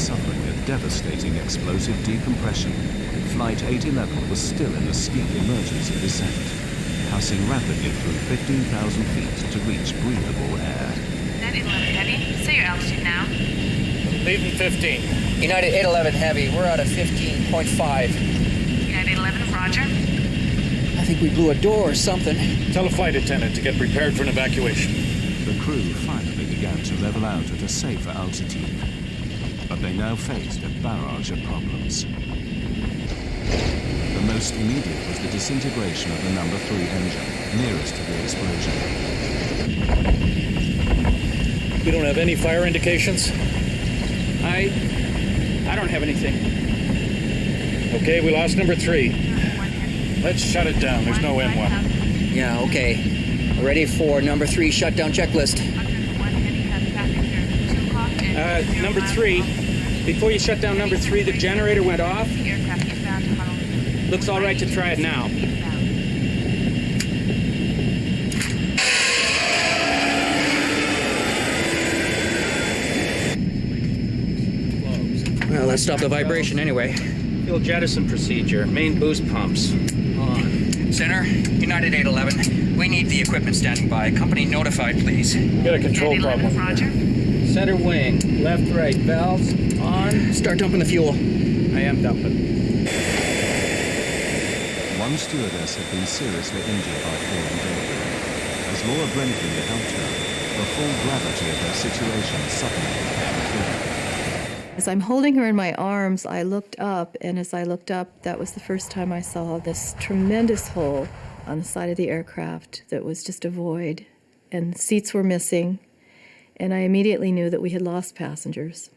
suffering a devastating explosive decompression, Flight 811 was still in a steep emergency descent, passing rapidly through 15,000 feet to reach breathable air. United 11 Heavy, say your altitude now. Leaving 15. United 811 Heavy, we're out of 15.5. United 11, roger. I think we blew a door or something. Tell a flight attendant to get prepared for an evacuation. The crew finally began to level out at a safer altitude, but they now faced a barrage of problems. The most immediate was the disintegration of the number 3 engine, nearest to the explosion. We don't have any fire indications? I don't have anything. Okay, we lost number 3. Let's shut it down. There's no N1. Yeah, okay. Ready for number 3 shutdown checklist. Number 3, before you shut down number 3, the generator went off. Looks all right to try it now. Well, that stopped the vibration anyway. Fuel jettison procedure, main boost pumps on. Center, United 811. We need the equipment standing by. Company notified, please. Got a control problem. Roger. Center wing, left, right, valves on. Start dumping the fuel. I am dumping. One stewardess had been seriously injured by falling debris. As Laura Bretlinger helped her, the full gravity of their situation suddenly became clear. As I'm holding her in my arms, I looked up, and as I looked up, that was the first time I saw this tremendous hole on the side of the aircraft that was just a void, and seats were missing, and I immediately knew that we had lost passengers.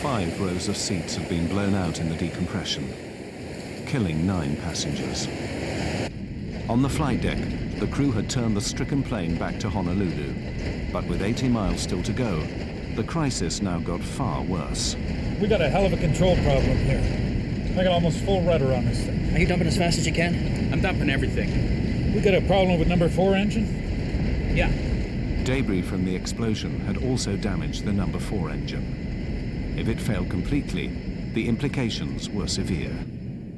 5 rows of seats had been blown out in the decompression, killing 9 passengers. On the flight deck, the crew had turned the stricken plane back to Honolulu, but with 80 miles still to go, the crisis now got far worse. We got a hell of a control problem here. I got almost full rudder on this thing. Are you dumping as fast as you can? I'm dumping everything. We got a problem with number 4 engine? Yeah. Debris from the explosion had also damaged the number 4 engine. If it failed completely, the implications were severe.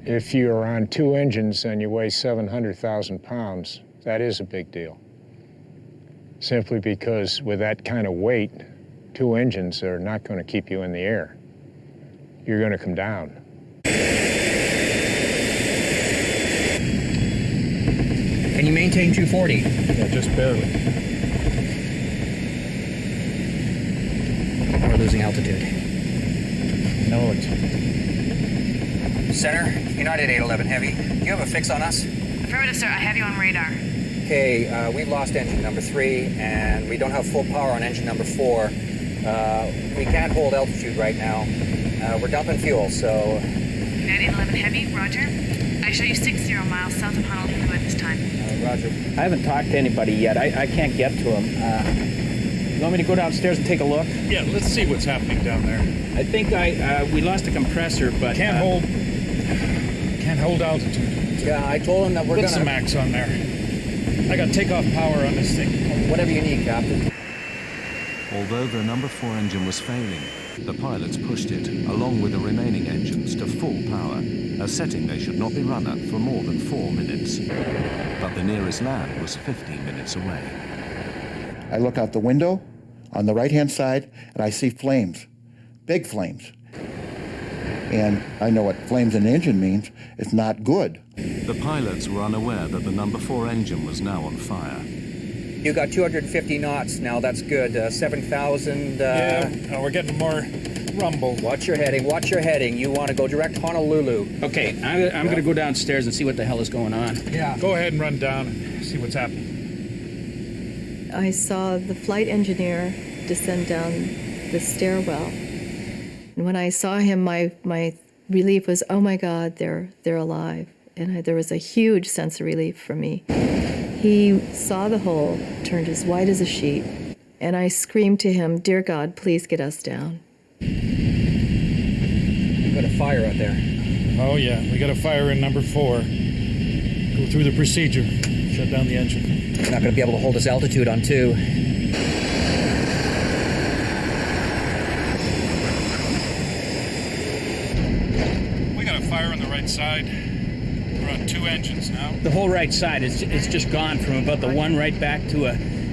If you're on 2 engines and you weigh 700,000 pounds, that is a big deal. Simply because with that kind of weight, 2 engines are not going to keep you in the air. You're going to come down. Can you maintain 240? Yeah, just barely. We're losing altitude. No, it's... Center, United 811 Heavy. Do you have a fix on us? Affirmative, sir. I have you on radar. Okay, we've lost engine number 3, and we don't have full power on engine number 4. We can't hold altitude right now. We're dumping fuel, so... United 11 Heavy, roger. I show you 60 miles south of Honolulu at this time. Roger. I haven't talked to anybody yet. I can't get to him. You want me to go downstairs and take a look? Yeah, let's see what's happening down there. I think we lost a compressor, but... Can't hold altitude. Yeah, I told him that we're Put gonna... some max on there. I got takeoff power on this thing. Whatever you need, Captain. Although the number 4 engine was failing, the pilots pushed it, along with the remaining engines, to full power, a setting they should not be run at for more than 4 minutes. But the nearest land was 15 minutes away. I look out the window on the right-hand side, and I see flames, big flames. And I know what flames in an engine means. It's not good. The pilots were unaware that the number 4 engine was now on fire. You got 250 knots now. That's good. 7,000. Yeah, we're getting more rumble. Watch your heading. Watch your heading. You want to go direct Honolulu. Okay, I'm going to go downstairs and see what the hell is going on. Yeah. Go ahead and run down and see what's happening. I saw the flight engineer descend down the stairwell. And when I saw him, my relief was, oh my God, they're alive. And there was a huge sense of relief for me. He saw the hole, turned as white as a sheet, and I screamed to him, dear God, please get us down. You've got a fire out there. Oh yeah, we got a fire in number 4. Go through the procedure. Shut down the engine. You're not going to be able to hold this altitude on 2. fire on the right side. We're on 2 engines now. The whole right side is just gone from about the one right back to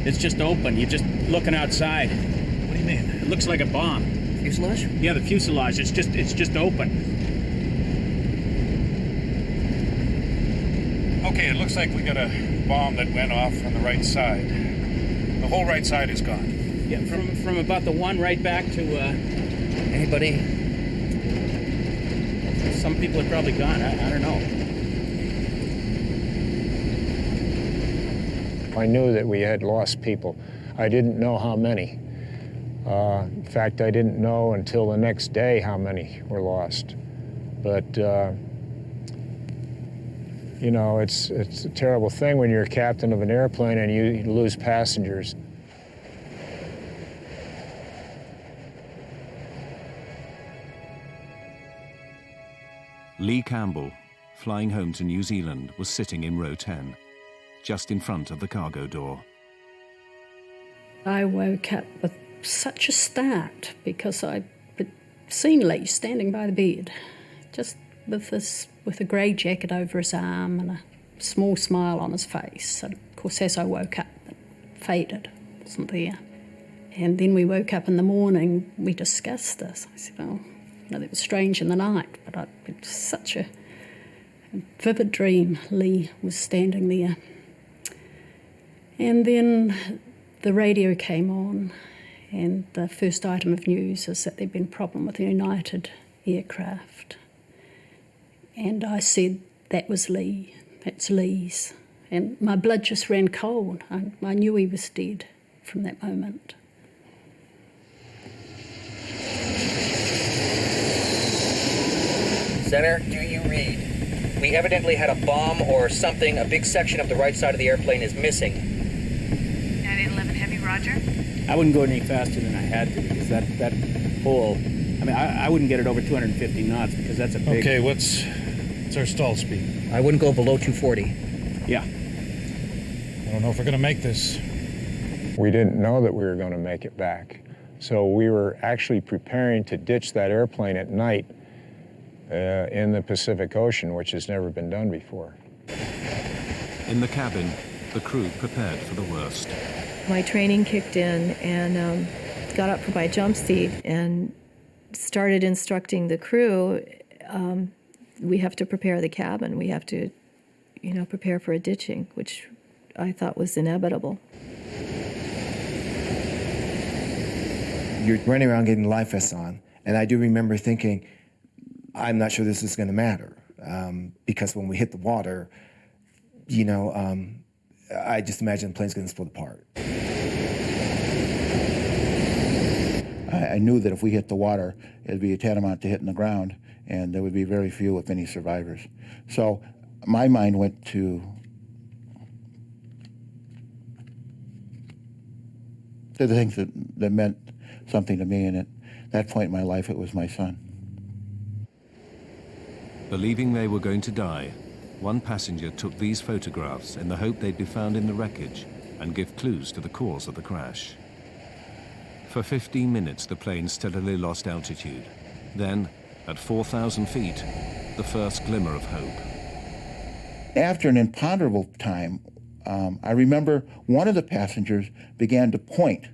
it's just open. You're just looking outside. What do you mean? It looks like a bomb. Fuselage? Yeah, the fuselage. It's just open. Okay, it looks like we got a bomb that went off on the right side. The whole right side is gone. Yeah, from about the one right back to Anybody? some people are probably gone. I don't know. I knew that we had lost people. I didn't know how many. In fact, I didn't know until the next day how many were lost. But, you know, it's a terrible thing when you're a captain of an airplane and you lose passengers. Lee Campbell, flying home to New Zealand, was sitting in row 10, just in front of the cargo door. I woke up with such a start because I'd seen Lee standing by the bed, just with a grey jacket over his arm and a small smile on his face. And of course, as I woke up, it faded, wasn't there. And then we woke up in the morning, we discussed this. I said, oh, you know, that was strange in the night, but it was such a vivid dream. Lee was standing there. And then the radio came on, and the first item of news is that there'd been a problem with the United aircraft. And I said, that was Lee, that's Lee's. And my blood just ran cold. I knew he was dead from that moment. Center, do you read? We evidently had a bomb or something. A big section of the right side of the airplane is missing. 911 Heavy, roger. I wouldn't go any faster than I had to because that hole, I mean, I wouldn't get it over 250 knots because that's a big... Okay, what's our stall speed? I wouldn't go below 240. Yeah. I don't know if we're going to make this. We didn't know that we were going to make it back. So we were actually preparing to ditch that airplane at night in the Pacific Ocean, which has never been done before. In the cabin, the crew prepared for the worst. My training kicked in and got up from my jump seat and started instructing the crew. We have to prepare the cabin. We have to, you know, prepare for a ditching, which I thought was inevitable. You're running around getting life vests on, and I do remember thinking, I'm not sure this is going to matter, because when we hit the water, you know, I just imagine the plane's going to split apart. I knew that if we hit the water, it'd be tantamount to hitting the ground, and there would be very few, if any, survivors. So my mind went to the things that meant something to me, and at that point in my life, it was my son. Believing they were going to die, one passenger took these photographs in the hope they'd be found in the wreckage and give clues to the cause of the crash. For 15 minutes, the plane steadily lost altitude. Then, at 4,000 feet, the first glimmer of hope. After an imponderable time, I remember one of the passengers began to point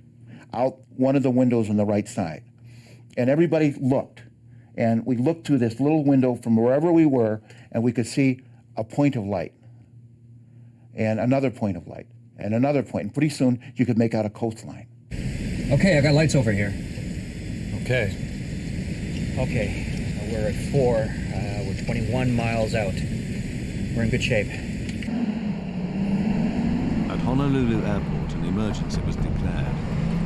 out one of the windows on the right side. And everybody looked. And we looked through this little window from wherever we were, and we could see a point of light, and another point of light, and another point. And pretty soon, you could make out a coastline. Okay, I got lights over here. Okay. Okay, we're at 4. We're 21 miles out. We're in good shape. At Honolulu Airport, an emergency was declared.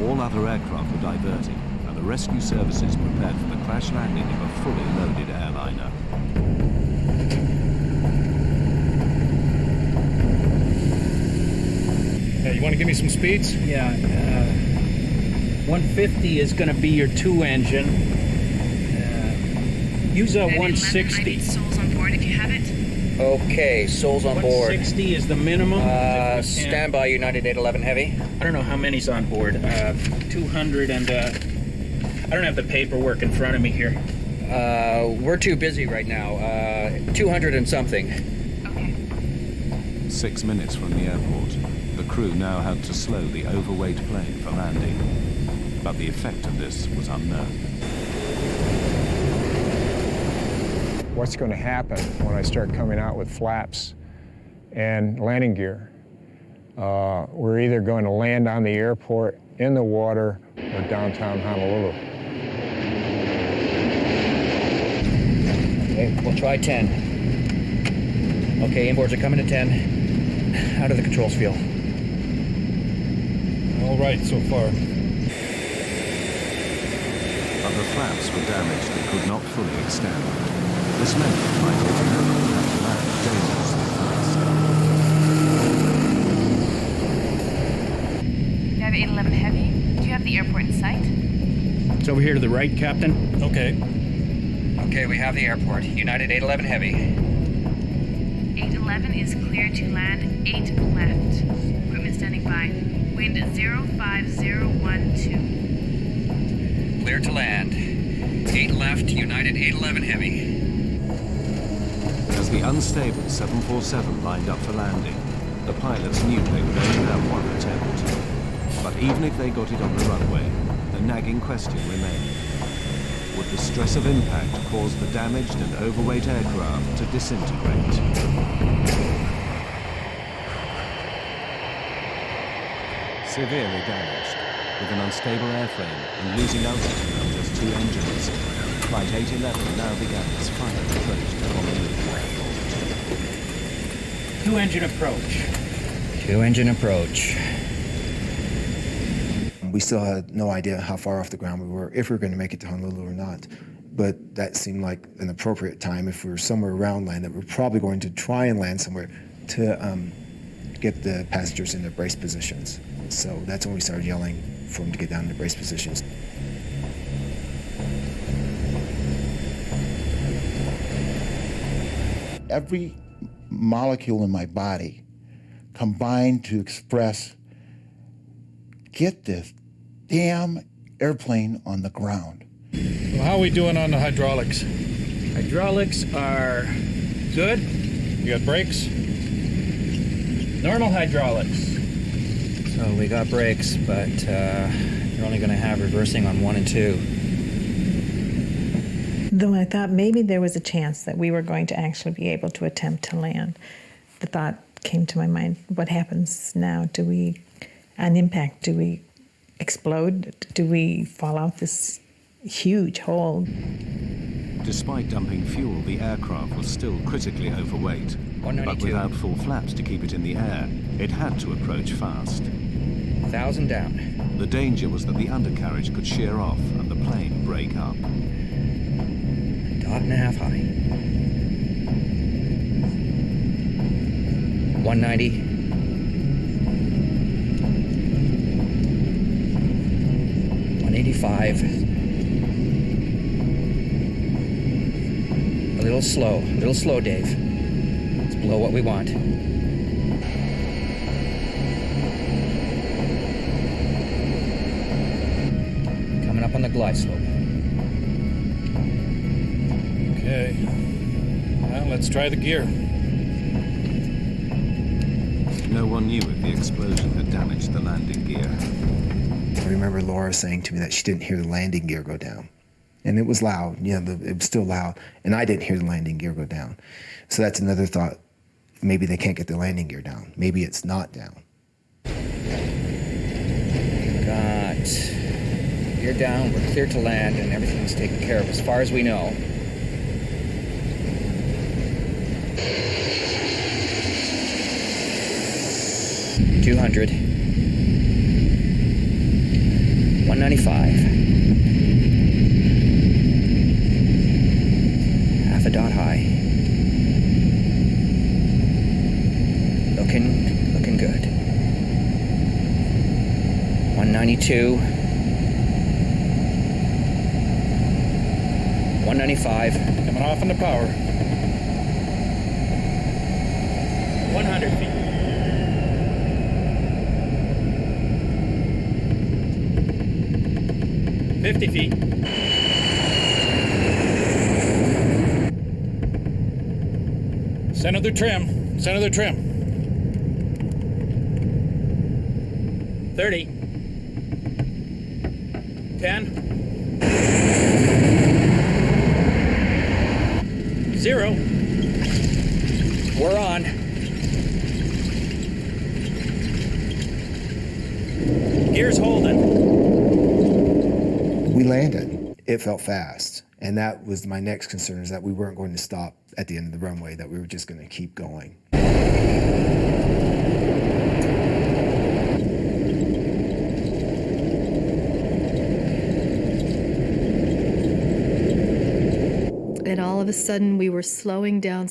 All other aircraft were diverted, and the rescue services prepared for the crash landing of a fully loaded airliner. Hey, you want to give me some speeds? Yeah, 150 is going to be your 2-engine. Use a 160. I need souls on board if you have it. Okay, souls on board. 160 is the minimum. Stand by, United 811 Heavy. I don't know how many's on board. 200 and... I don't have the paperwork in front of me here. We're too busy right now. 200 and something. Okay. 6 minutes from the airport, the crew now had to slow the overweight plane for landing. But the effect of this was unknown. What's going to happen when I start coming out with flaps and landing gear? We're either going to land on the airport, in the water, or downtown Honolulu. Okay, we'll try 10. Okay, inboards are coming to 10. How do the controls feel? All right so far. But the flaps were damaged and could not fully extend. This meant that Flight 811 had to land dangerously fast. You have 811 Heavy. Do you have the airport in sight? It's over here to the right, Captain. Okay. Okay, we have the airport. United 811 Heavy. 811 is clear to land 8 left. Equipment standing by. Wind 05012. Clear to land. 8 left, United 811 Heavy. As the unstable 747 lined up for landing, the pilots knew they would only have one attempt. But even if they got it on the runway, the nagging question remained. Would the stress of impact cause the damaged and overweight aircraft to disintegrate? Severely damaged, with an unstable airframe and losing altitude on just 2 engines, Flight 811 now began its final approach to Honolulu. 2-engine approach. 2-engine approach. We still had no idea how far off the ground we were, if we were going to make it to Honolulu or not. But that seemed like an appropriate time. If we were somewhere around land, that we're probably going to try and land somewhere to get the passengers in their brace positions. So that's when we started yelling for them to get down into brace positions. Every molecule in my body combined to express, get this damn airplane on the ground. Well, how are we doing on the hydraulics? Hydraulics are good. You got brakes? Normal hydraulics. So we got brakes, but you're only going to have reversing on 1 and 2. Though I thought maybe there was a chance that we were going to actually be able to attempt to land, the thought came to my mind, what happens now? Do we, on impact, do we explode? Do we fall out this huge hole? Despite dumping fuel, the aircraft was still critically overweight. But without full flaps to keep it in the air, it had to approach fast. 1,000 down. The danger was that the undercarriage could shear off and the plane break up. 1.5 high. 190. 185. A little slow, Dave. It's below what we want. Coming up on the glide slope. Okay. Well, let's try the gear. No one knew if the explosion had damaged the landing gear. I remember Laura saying to me that she didn't hear the landing gear go down. And it was loud, it was still loud, and I didn't hear the landing gear go down. So that's another thought. Maybe they can't get the landing gear down. Maybe it's not down. Got gear down, we're clear to land, and everything's taken care of as far as we know. $200. 195. Half a dot high. Looking good. 192. 195. Coming off on the power. 100 feet. 50 feet. Center the trim. Center the trim. 30. 10. 0. We're on. Gears holding. We landed. It felt fast. And that was my next concern, is that we weren't going to stop at the end of the runway, that we were just going to keep going. And all of a sudden we were slowing down.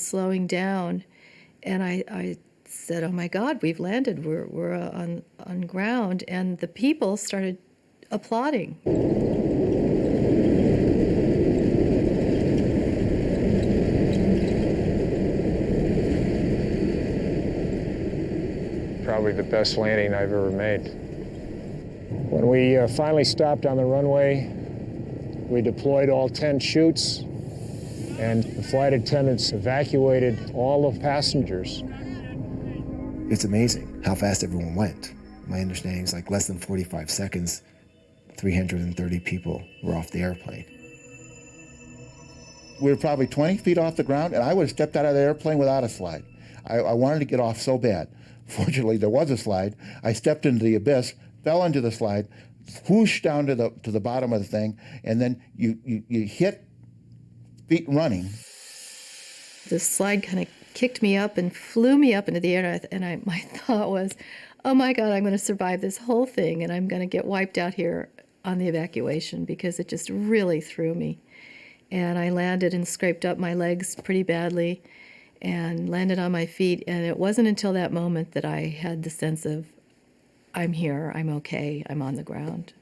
And I said, oh my God, we've landed. We're on ground. And the people started applauding. Probably the best landing I've ever made. When we finally stopped on the runway, we deployed all 10 chutes, and the flight attendants evacuated all the passengers. It's amazing how fast everyone went. My understanding is like less than 45 seconds, 330 people were off the airplane. We were probably 20 feet off the ground, and I would have stepped out of the airplane without a slide. I wanted to get off so bad. Fortunately, there was a slide. I stepped into the abyss, fell into the slide, whooshed down to the bottom of the thing, and then you hit feet running. The slide kind of kicked me up and flew me up into the air, and my thought was, oh my God, I'm going to survive this whole thing, and I'm going to get wiped out here on the evacuation, because it just really threw me. And I landed and scraped up my legs pretty badly and landed on my feet, and it wasn't until that moment that I had the sense of, I'm here, I'm okay, I'm on the ground.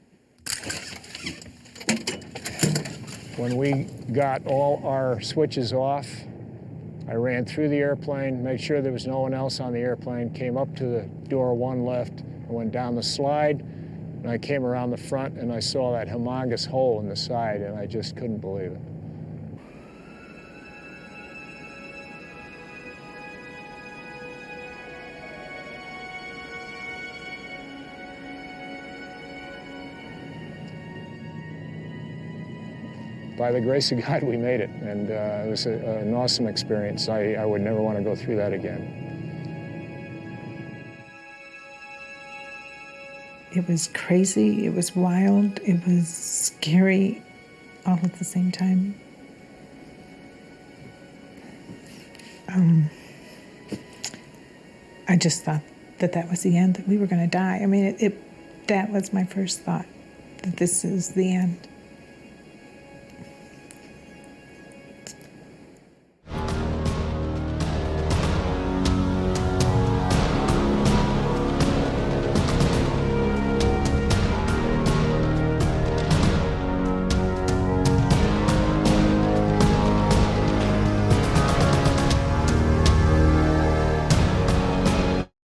When we got all our switches off, I ran through the airplane, made sure there was no one else on the airplane, came up to the door one left, and went down the slide, and I came around the front and I saw that humongous hole in the side, and I just couldn't believe it. By the grace of God, we made it, and it was an awesome experience. I would never want to go through that again. It was crazy, it was wild, it was scary, all at the same time. I just thought that was the end, that we were going to die. I mean, that was my first thought, that this is the end.